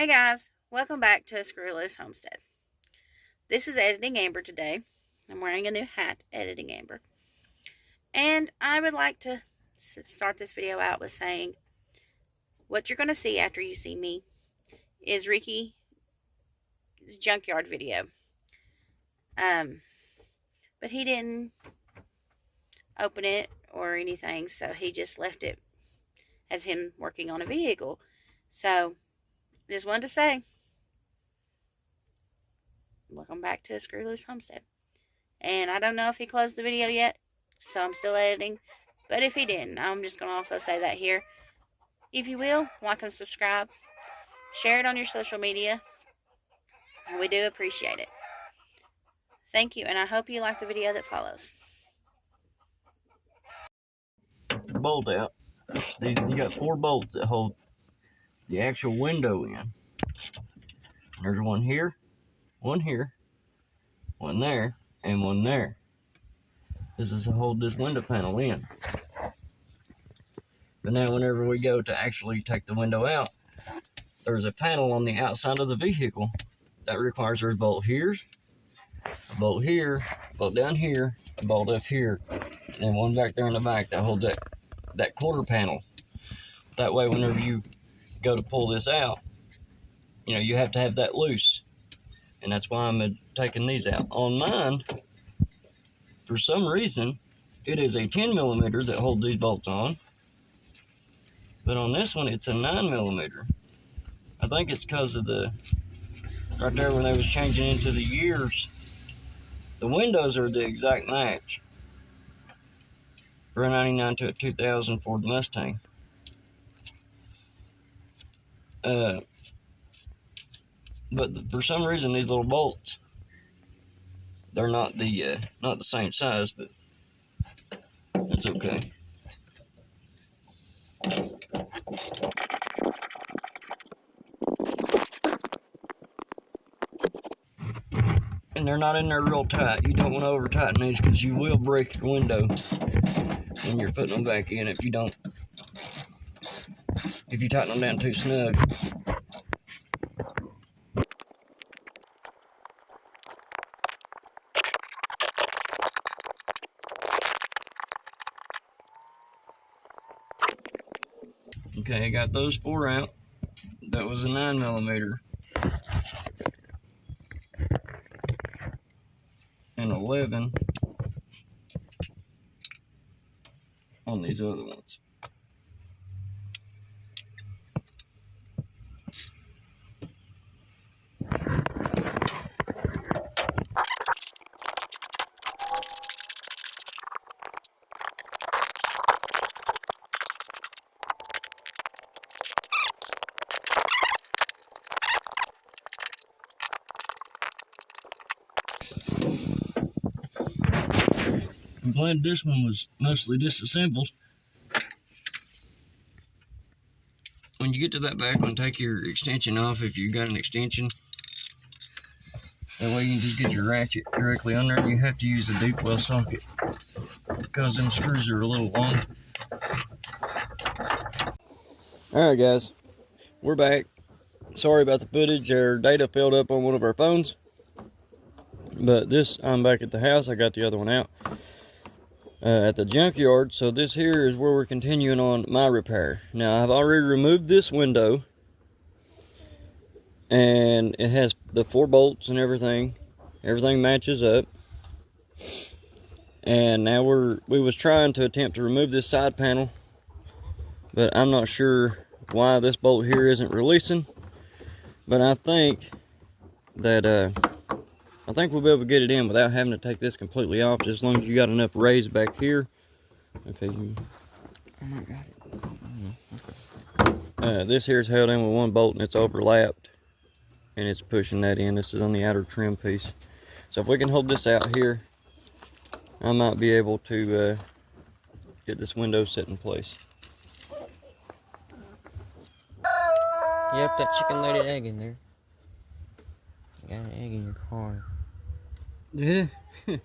Hey guys, welcome back to Screw Loose Homestead. This is Editing Amber today. I'm wearing a new hat, Editing Amber. And I would like to start this video out with saying what you're going to see after you see me is Ricky's junkyard video. But he didn't open it or anything, so he just left it as him working on a vehicle. So, just wanted to say, welcome back to Screw Loose Homestead. And I don't know if he closed the video yet, so I'm still editing. But if he didn't, I'm just going to also say that here. If you will, like and subscribe. Share it on your social media. And we do appreciate it. Thank you, and I hope you like the video that follows. Bolt out. You got 4 bolts that hold the actual window in. There's one here, one there, and one there. This is to hold this window panel in. But now whenever we go to actually take the window out, there's a panel on the outside of the vehicle that requires there's a bolt here, a bolt here, a bolt down here, a bolt up here, and then one back there in the back that holds that quarter panel. That way whenever you go to pull this out, you have to have that loose. And that's why I'm taking these out. On mine, for some reason, it is a 10 millimeter that holds these bolts on. But on this one, it's a 9 millimeter. I think it's because of right there when they was changing into the years, the windows are the exact match for a 99 to a 2000 Ford Mustang. But for some reason, these little bolts, they're not the same size, but that's okay. And they're not in there real tight. You don't want to over tighten these because you will break your window when you're putting them back in if you tighten them down too snug. Okay, I got those 4 out. That was a 9 millimeter. And 11 on these other ones. I'm glad this one was mostly disassembled. When you get to that back one, take your extension off if you got an extension. That way you can just get your ratchet directly on there. You have to use a deep well socket because them screws are a little long. Alright guys, we're back. Sorry about the footage. Our data filled up on one of our phones. But I'm back at the house. I got the other one out. At the junkyard, so this here is where we're continuing on my repair. Now I've already removed this window and it has the 4 bolts and everything matches up, and now we was trying to attempt to remove this side panel, but I'm not sure why this bolt here isn't releasing, but I think we'll be able to get it in without having to take this completely off, just as long as you got enough raise back here. Okay. Oh my God. This here is held in with 1 bolt and it's overlapped, and it's pushing that in. This is on the outer trim piece. So if we can hold this out here, I might be able to get this window set in place. Yep, that chicken laid an egg in there. You got an egg in your car. Yeah. Yeah.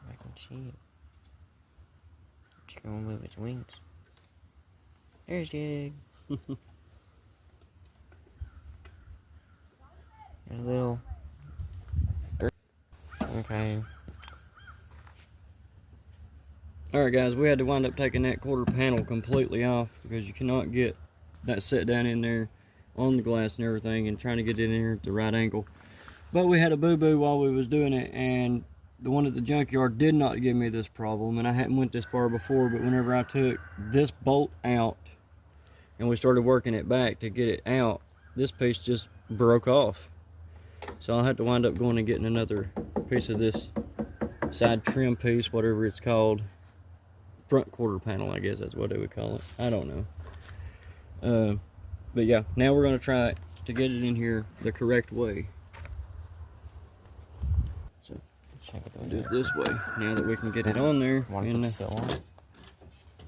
I can see it. Chicken will move its wings. There's the egg. A little. Okay. Alright guys, we had to wind up taking that quarter panel completely off because you cannot get that set down in there on the glass and everything, and trying to get it in here at the right angle. But we had a boo-boo while we was doing it, and the one at the junkyard did not give me this problem, and I hadn't went this far before, but whenever I took this bolt out and we started working it back to get it out, this piece just broke off. So I'll have to wind up going and getting another piece of this side trim piece, whatever it's called. Front quarter panel, I guess that's what they would call it. I don't know. But yeah, now we're going to try to get it in here the correct way. So Check it do it this way now that we can get it on there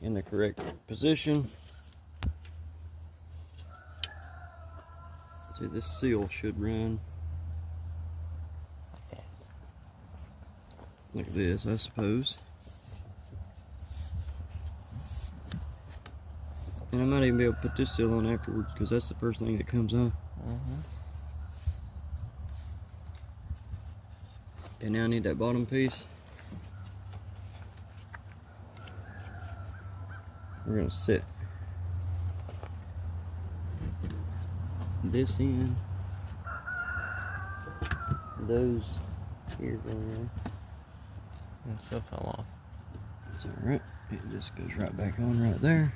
in the correct position. See, this seal should run like that. like this, I suppose. And I might even be able to put this seal on afterwards, because that's the first thing that comes off. Okay, now I need that bottom piece. We're going to set this in. Those here go there. It still fell off. It's alright. It just goes right back on right there.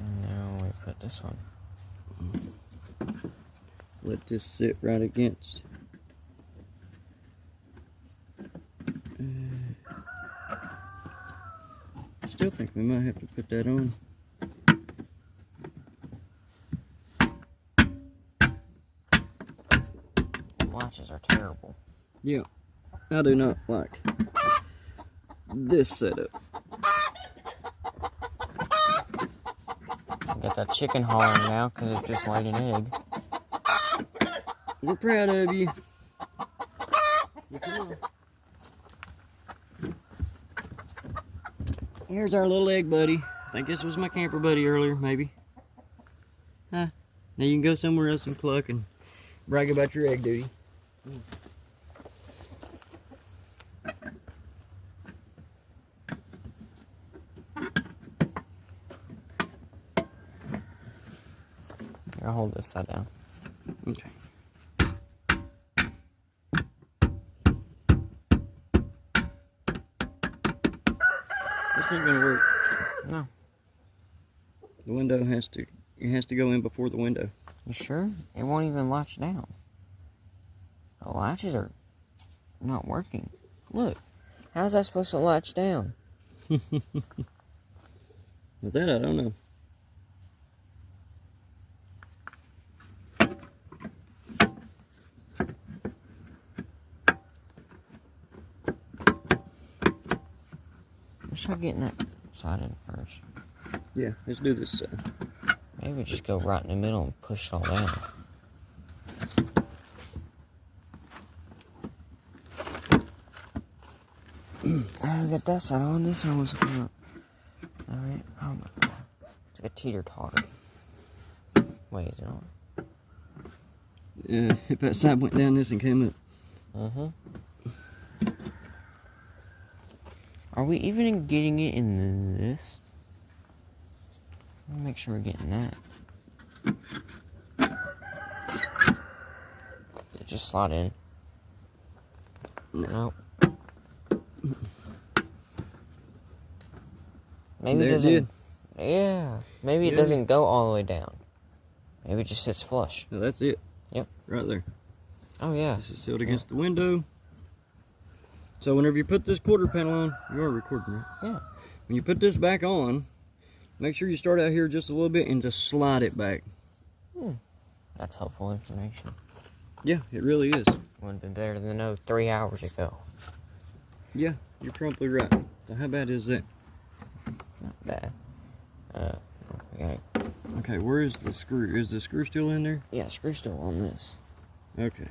And now we put this one. Let this sit right against. I still think we might have to put that on. Latches are terrible. Yeah, I do not like this setup. Got that chicken hollering now because it just laid an egg. We're proud of you. Come on. Here's our little egg buddy. I think this was my camper buddy earlier, maybe. Huh? Now you can go somewhere else and cluck and brag about your egg duty. I'll hold this side down. Okay. This ain't gonna work. No. The window has to go in before the window. You sure? It won't even latch down. The latches are not working. Look. How's that supposed to latch down? With that, I don't know. Let's try getting that side in first. Yeah, let's do this side. Maybe just go right in the middle and push it all down. I got that side on. This side was looking up. Alright. Oh my god. It's like a teeter-totter. Wait, is it on? Yeah, if that side went down, this and came up. Are we even getting it in this? Let me make sure we're getting that. It just slot in. Nope. Maybe There it doesn't. did. Yeah. Maybe it doesn't go all the way down. Maybe it just sits flush. No, that's it. Yep. Right there. Oh yeah. This is sealed against the window. So whenever you put this quarter panel on, you are recording, right? Yeah. When you put this back on, make sure you start out here just a little bit and just slide it back. That's helpful information. Yeah, it really is. Would have been better than know 3 hours ago. Yeah, you're probably right. So how bad is that? Not bad. Okay. Okay, where is the screw? Is the screw still in there? Yeah, screw's still on this. Okay.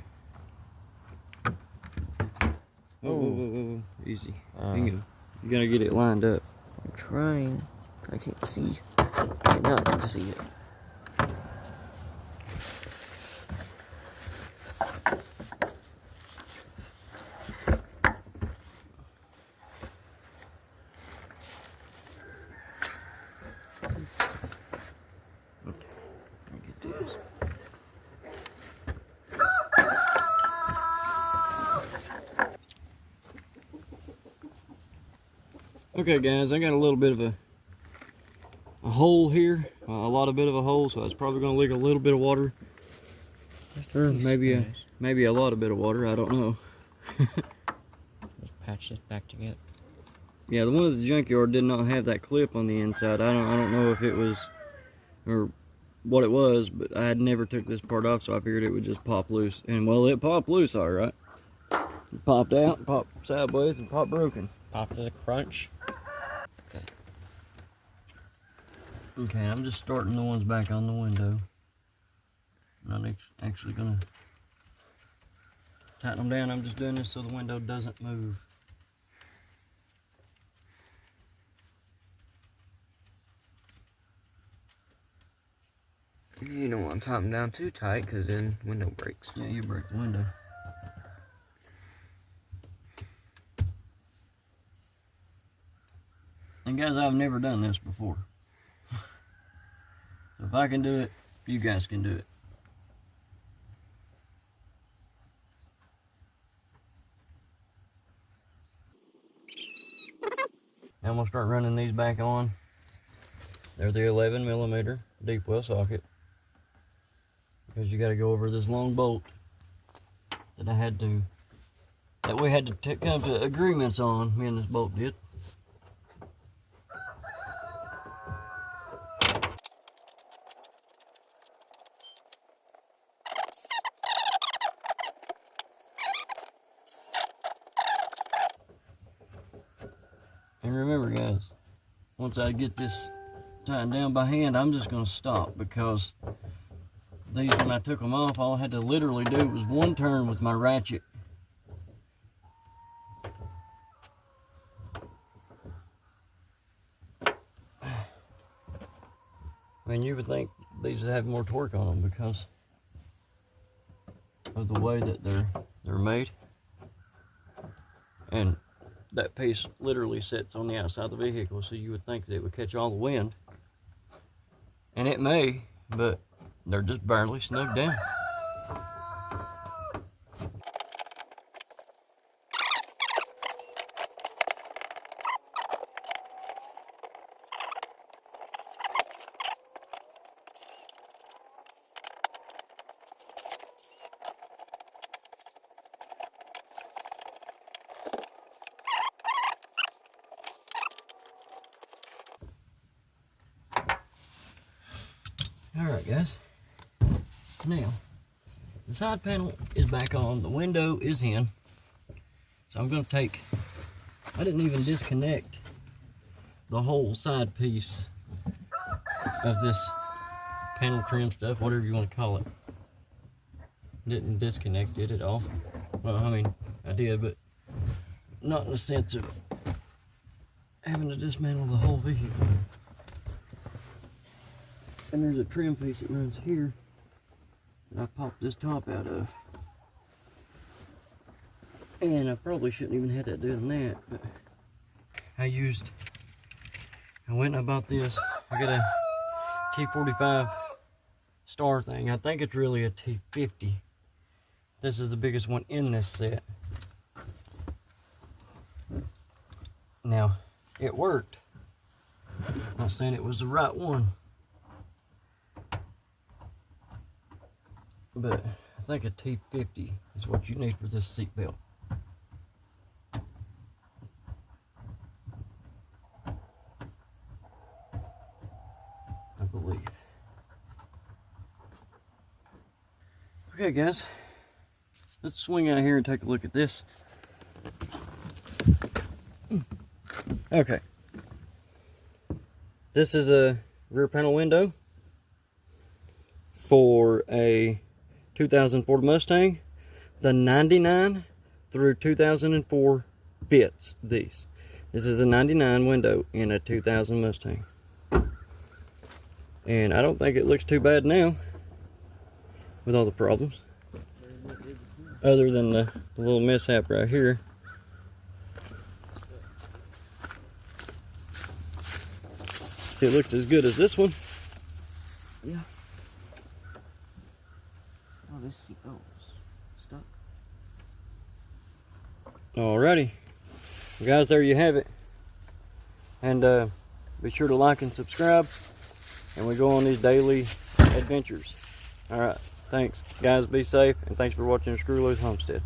Oh, whoa. Easy. Hang on. You gotta get it lined up. I'm trying. I can't see. Now I can see it. Okay guys, I got a little bit of a hole here, a lot of bit of a hole, so it's probably going to leak a little bit of water, or maybe a lot of bit of water. I don't know. Let's patch this back together. Yeah, the one at the junkyard did not have that clip on the inside. I don't know if it was or what it was, but I had never took this part off, so I figured it would just pop loose. And well, it popped loose, all right. It popped out, popped sideways, and popped broken. Popped with a crunch. Okay. Okay, I'm just starting the ones back on the window. I'm not actually gonna tighten them down. I'm just doing this so the window doesn't move. You don't want to tighten them down too tight, because then window breaks. Yeah, you break the window. And guys, I've never done this before. So if I can do it, you guys can do it. Now I'm going to start running these back on. They're the 11mm deep well socket. Because you got to go over this long bolt that we had to come to agreements on, me and this bolt did. And remember guys, once I get this tightened down by hand, I'm just going to stop, because these, when I took them off, all I had to literally do was one turn with my ratchet. I mean, you would think these would have more torque on them because of the way that they're made. And that piece literally sits on the outside of the vehicle, so you would think that it would catch all the wind. And it may, but they're just barely snugged down. Alright guys, now the side panel is back on, the window is in, so I'm going to take, I didn't even disconnect the whole side piece of this panel trim stuff, whatever you want to call it. Didn't disconnect it at all. Well, I mean, I did, but not in the sense of having to dismantle the whole vehicle. And there's a trim piece that runs here that I popped this top out of. And I probably shouldn't even have that doing that, but I went and I bought this. I got a T45 star thing. I think it's really a T50. This is the biggest one in this set. Now, it worked. I'm not saying it was the right one, but I think a T50 is what you need for this seat belt. I believe. Okay guys, let's swing out here and take a look at this. Okay. This is a rear panel window for a 2000 Ford Mustang. The 99 through 2004 fits these. This is a 99 window in a 2000 Mustang. And I don't think it looks too bad now with all the problems. Other than the little mishap right here. See, it looks as good as this one. Yeah. Oh, this seat stuck. Alrighty. Well, guys, there you have it. And be sure to like and subscribe. And we go on these daily adventures. Alright, thanks. Guys, be safe. And thanks for watching Screw Loose Homestead.